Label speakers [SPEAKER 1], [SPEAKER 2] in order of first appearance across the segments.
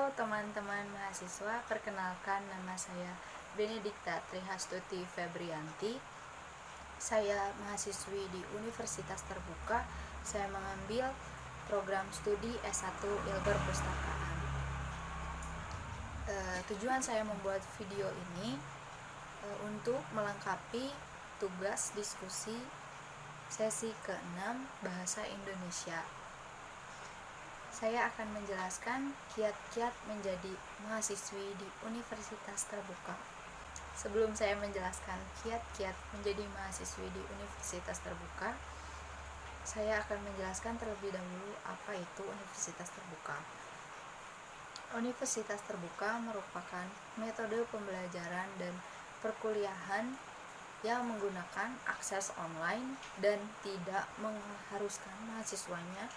[SPEAKER 1] Halo teman-teman mahasiswa, perkenalkan nama saya Benedikta Trihastuti Febrianti. Saya mahasiswi di Universitas Terbuka. Saya mengambil program studi S1 Ilmu Perpustakaan. Tujuan saya membuat video ini untuk melengkapi tugas diskusi sesi ke-6 Bahasa Indonesia. Saya akan menjelaskan kiat-kiat menjadi mahasiswi di Universitas Terbuka. Sebelum saya menjelaskan kiat-kiat menjadi mahasiswi di Universitas Terbuka, saya akan menjelaskan terlebih dahulu apa itu Universitas Terbuka. Universitas Terbuka merupakan metode pembelajaran dan perkuliahan yang menggunakan akses online dan tidak mengharuskan mahasiswanya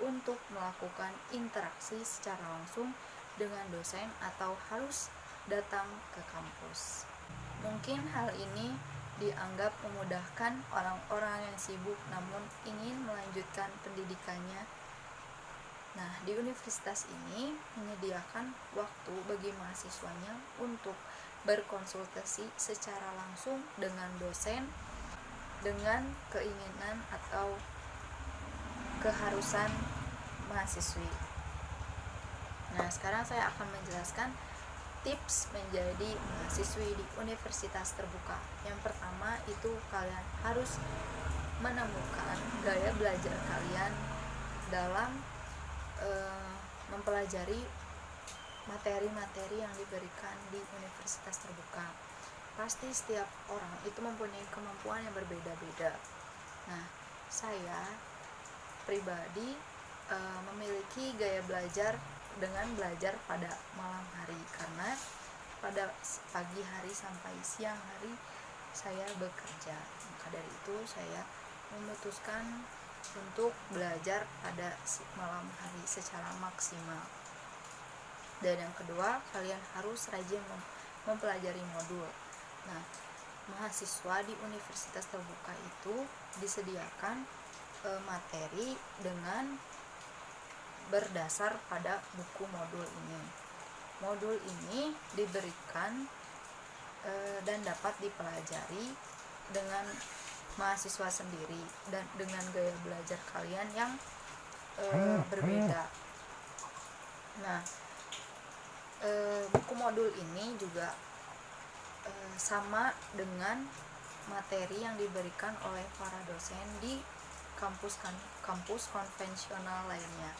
[SPEAKER 1] untuk melakukan interaksi secara langsung dengan dosen atau harus datang ke kampus. Mungkin hal ini dianggap memudahkan orang-orang yang sibuk namun ingin melanjutkan pendidikannya. Nah, di universitas ini menyediakan waktu bagi mahasiswanya untuk berkonsultasi secara langsung dengan dosen dengan keinginan atau keharusan mahasiswi. Nah, sekarang saya akan menjelaskan tips menjadi mahasiswi di Universitas Terbuka. Yang pertama itu kalian harus menemukan gaya belajar kalian dalam mempelajari materi-materi yang diberikan di Universitas Terbuka. Pasti setiap orang itu mempunyai kemampuan yang berbeda-beda. Nah, saya pribadi memiliki gaya belajar dengan belajar pada malam hari, karena pada pagi hari sampai siang hari saya bekerja. Maka dari itu saya memutuskan untuk belajar pada malam hari secara maksimal. Dan yang kedua, kalian harus rajin mempelajari modul. Nah, mahasiswa di Universitas Terbuka itu disediakan materi dengan berdasar pada buku modul ini. Modul ini diberikan dan dapat dipelajari dengan mahasiswa sendiri dan dengan gaya belajar kalian yang berbeda. Nah, buku modul ini juga sama dengan materi yang diberikan oleh para dosen di kampus konvensional lainnya.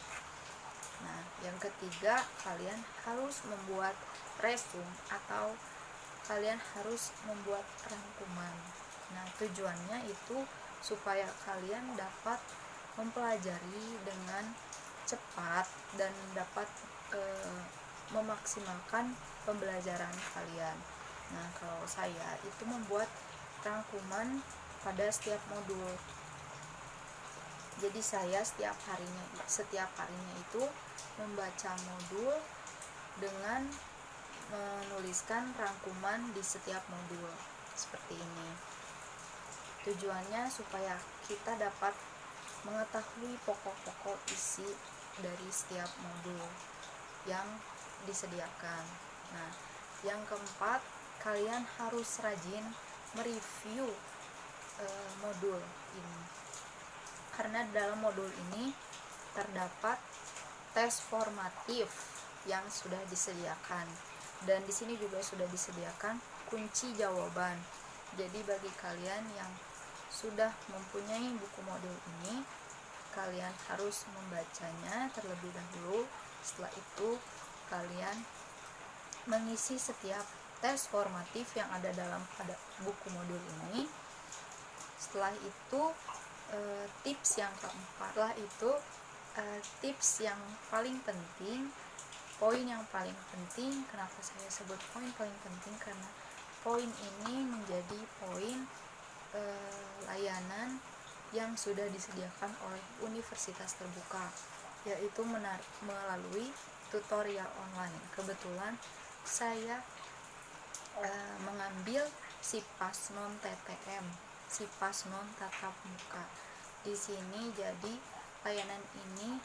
[SPEAKER 1] Nah, yang ketiga, kalian harus membuat resume atau kalian harus membuat rangkuman. Nah, tujuannya itu supaya kalian dapat mempelajari dengan cepat dan dapat memaksimalkan pembelajaran kalian. Nah, kalau saya itu membuat rangkuman pada setiap modul. Jadi saya setiap harinya itu membaca modul dengan menuliskan rangkuman di setiap modul seperti ini. Tujuannya supaya kita dapat mengetahui pokok-pokok isi dari setiap modul yang disediakan. Nah, yang keempat, kalian harus rajin mereview modul ini, karena dalam modul ini terdapat tes formatif yang sudah disediakan, dan di sini juga sudah disediakan kunci jawaban. Jadi bagi kalian yang sudah mempunyai buku modul ini, kalian harus membacanya terlebih dahulu. Setelah itu kalian mengisi setiap tes formatif yang ada dalam pada buku modul ini. Setelah itu tips yang keempat lah itu tips yang paling penting, poin yang paling penting. Kenapa saya sebut poin paling penting? Karena poin ini menjadi poin layanan yang sudah disediakan oleh Universitas Terbuka, yaitu melalui tutorial online. Kebetulan saya mengambil SIPAS non TTM, SIPAS non tatap muka. Di sini jadi layanan ini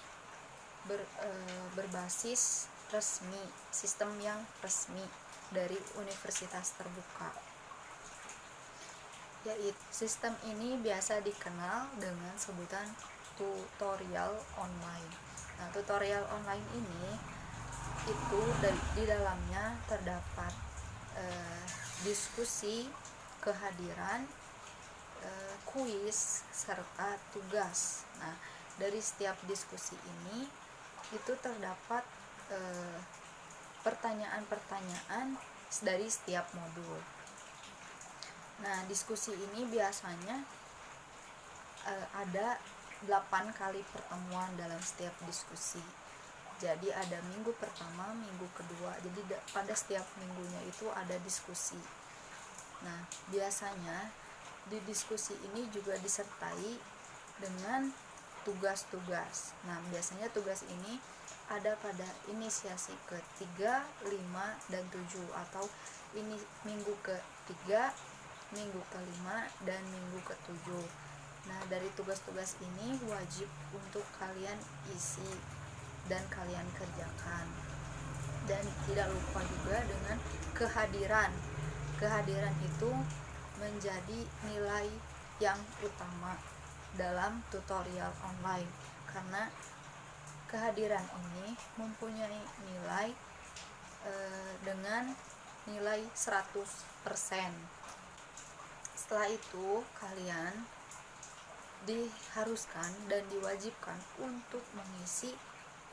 [SPEAKER 1] berbasis resmi, sistem yang resmi dari universitas terbuka. Yaitu sistem ini biasa dikenal dengan sebutan tutorial online. Nah, tutorial online ini itu di dalamnya terdapat diskusi, kehadiran, kuis, serta tugas. Nah, dari setiap diskusi ini itu terdapat pertanyaan-pertanyaan dari setiap modul. Nah, diskusi ini biasanya ada 8 kali pertemuan dalam setiap diskusi. Jadi ada minggu pertama, minggu kedua. Jadi pada setiap minggunya itu ada diskusi. Nah, biasanya di diskusi ini juga disertai dengan tugas-tugas. Nah, biasanya tugas ini ada pada inisiasi ke-3, 5, dan 7, atau ini minggu ke-3, minggu ke-5, dan minggu ke-7. Nah, dari tugas-tugas ini wajib untuk kalian isi dan kalian kerjakan. Dan tidak lupa juga dengan kehadiran. Kehadiran itu menjadi nilai yang utama dalam tutorial online, karena kehadiran ini mempunyai nilai dengan nilai 100%. Setelah itu kalian diharuskan dan diwajibkan untuk mengisi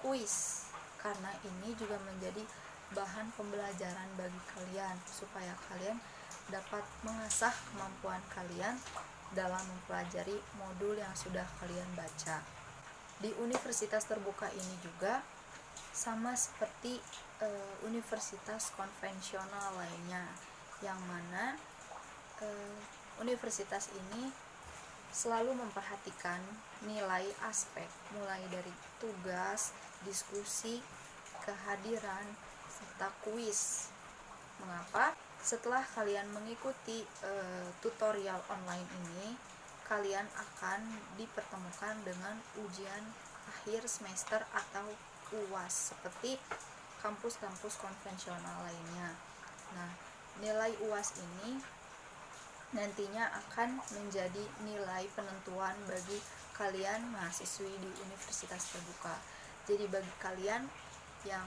[SPEAKER 1] kuis, karena ini juga menjadi bahan pembelajaran bagi kalian supaya kalian dapat mengasah kemampuan kalian dalam mempelajari modul yang sudah kalian baca. Di universitas terbuka ini juga sama seperti universitas konvensional lainnya, yang mana universitas ini selalu memperhatikan nilai aspek mulai dari tugas, diskusi, kehadiran, serta kuis. Mengapa? Setelah kalian mengikuti tutorial online ini, kalian akan dipertemukan dengan ujian akhir semester atau UAS seperti kampus-kampus konvensional lainnya. Nah, nilai UAS ini nantinya akan menjadi nilai penentuan bagi kalian mahasiswi di universitas terbuka. Jadi bagi kalian yang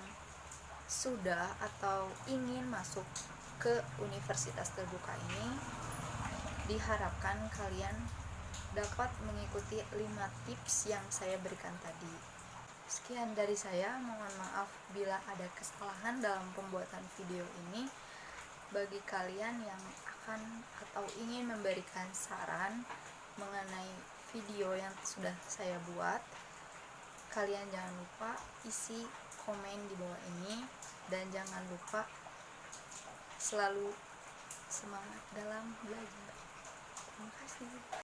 [SPEAKER 1] sudah atau ingin masuk ke universitas terbuka ini, diharapkan kalian dapat mengikuti 5 tips yang saya berikan tadi. Sekian dari saya, mohon maaf bila ada kesalahan dalam pembuatan video ini. Bagi kalian yang akan atau ingin memberikan saran mengenai video yang sudah saya buat, kalian jangan lupa isi komen di bawah ini, dan jangan lupa selalu semangat dalam belajar. Terima kasih.